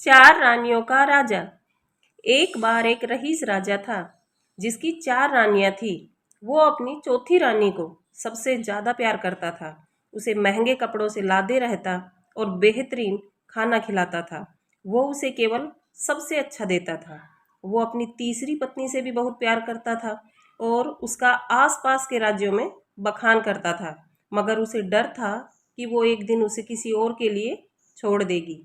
चार रानियों का राजा। एक बार एक रईस राजा था जिसकी चार रानियां थी। वो अपनी चौथी रानी को सबसे ज़्यादा प्यार करता था। उसे महंगे कपड़ों से लादे रहता और बेहतरीन खाना खिलाता था। वो उसे केवल सबसे अच्छा देता था। वो अपनी तीसरी पत्नी से भी बहुत प्यार करता था और उसका आसपास के राज्यों में बखान करता था, मगर उसे डर था कि वो एक दिन उसे किसी और के लिए छोड़ देगी।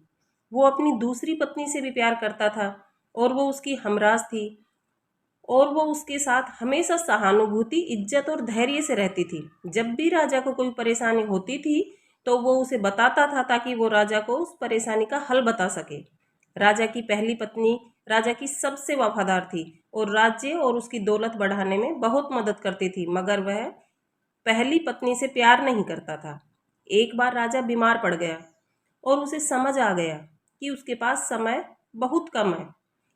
वो अपनी दूसरी पत्नी से भी प्यार करता था और वो उसकी हमराज थी और वो उसके साथ हमेशा सहानुभूति, इज्जत और धैर्य से रहती थी। जब भी राजा को कोई परेशानी होती थी तो वो उसे बताता था ताकि वो राजा को उस परेशानी का हल बता सके। राजा की पहली पत्नी राजा की सबसे वफादार थी और राज्य और उसकी दौलत बढ़ाने में बहुत मदद करती थी, मगर वह पहली पत्नी से प्यार नहीं करता था। एक बार राजा बीमार पड़ गया और उसे समझ आ गया कि उसके पास समय बहुत कम है।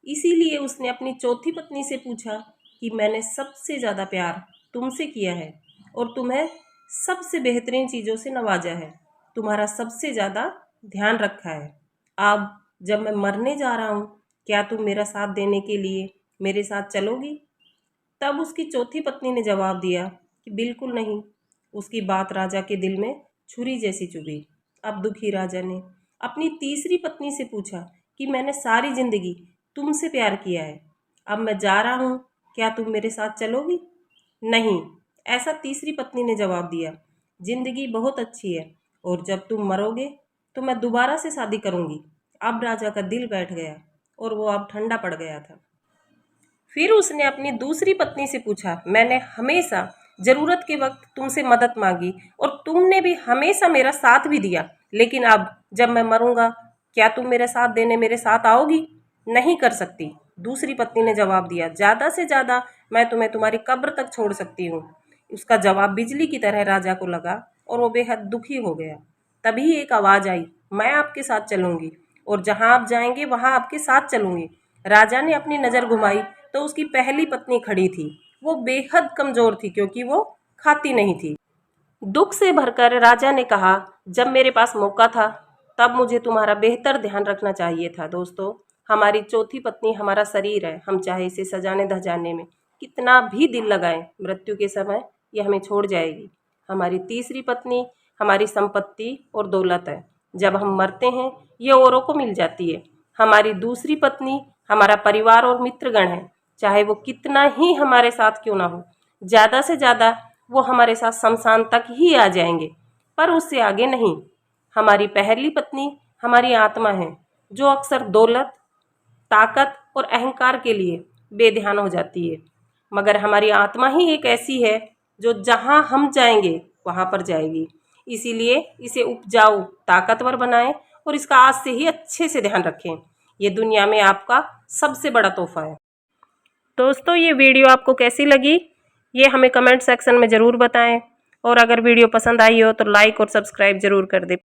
इसीलिए उसने अपनी चौथी पत्नी से पूछा कि मैंने सबसे ज़्यादा प्यार तुमसे किया है और तुम्हें सबसे बेहतरीन चीज़ों से नवाजा है, तुम्हारा सबसे ज़्यादा ध्यान रखा है। अब जब मैं मरने जा रहा हूँ, क्या तुम मेरा साथ देने के लिए मेरे साथ चलोगी? तब उसकी चौथी पत्नी ने जवाब दिया कि बिल्कुल नहीं। उसकी बात राजा के दिल में छुरी जैसी चुभी। अब दुखी राजा ने अपनी तीसरी पत्नी से पूछा कि मैंने सारी जिंदगी तुमसे प्यार किया है, अब मैं जा रहा हूँ, क्या तुम मेरे साथ चलोगी? नहीं, ऐसा तीसरी पत्नी ने जवाब दिया। जिंदगी बहुत अच्छी है और जब तुम मरोगे तो मैं दोबारा से शादी करूंगी। अब राजा का दिल बैठ गया और वो अब ठंडा पड़ गया था। फिर उसने अपनी दूसरी पत्नी से पूछा, मैंने हमेशा ज़रूरत के वक्त तुमसे मदद मांगी और तुमने भी हमेशा मेरा साथ भी दिया, लेकिन अब जब मैं मरूंगा, क्या तुम मेरे साथ देने मेरे साथ आओगी? नहीं कर सकती। दूसरी पत्नी ने जवाब दिया, ज़्यादा से ज़्यादा मैं तुम्हें तुम्हारी कब्र तक छोड़ सकती हूँ। उसका जवाब बिजली की तरह राजा को लगा और वो बेहद दुखी हो गया। तभी एक आवाज़ आई, मैं आपके साथ चलूंगी और जहाँ आप जाएंगे वहाँ आपके साथ चलूंगी। राजा ने अपनी नज़र घुमाई तो उसकी पहली पत्नी खड़ी थी। वो बेहद कमज़ोर थी क्योंकि वो खाती नहीं थी। दुख से भरकर राजा ने कहा, जब मेरे पास मौका था तब मुझे तुम्हारा बेहतर ध्यान रखना चाहिए था। दोस्तों, हमारी चौथी पत्नी हमारा शरीर है। हम चाहे इसे सजाने धजाने में कितना भी दिल लगाएं, मृत्यु के समय ये हमें छोड़ जाएगी। हमारी तीसरी पत्नी हमारी संपत्ति और दौलत है। जब हम मरते हैं ये औरों को मिल जाती है। हमारी दूसरी पत्नी हमारा परिवार और मित्रगण है, चाहे वो कितना ही हमारे साथ क्यों ना हो। ज़्यादा से ज़्यादा वो हमारे साथ शमशान तक ही आ जाएंगे, पर उससे आगे नहीं। हमारी पहली पत्नी हमारी आत्मा है, जो अक्सर दौलत, ताकत और अहंकार के लिए बेध्यान हो जाती है, मगर हमारी आत्मा ही एक ऐसी है जो जहाँ हम जाएंगे वहाँ पर जाएगी। इसीलिए इसे उपजाऊ, ताकतवर बनाएं और इसका आज से ही अच्छे से ध्यान रखें। ये दुनिया में आपका सबसे बड़ा तोहफा है। दोस्तों, ये वीडियो आपको कैसी लगी ये हमें कमेंट सेक्शन में ज़रूर बताएं और अगर वीडियो पसंद आई हो तो लाइक और सब्सक्राइब ज़रूर कर दें।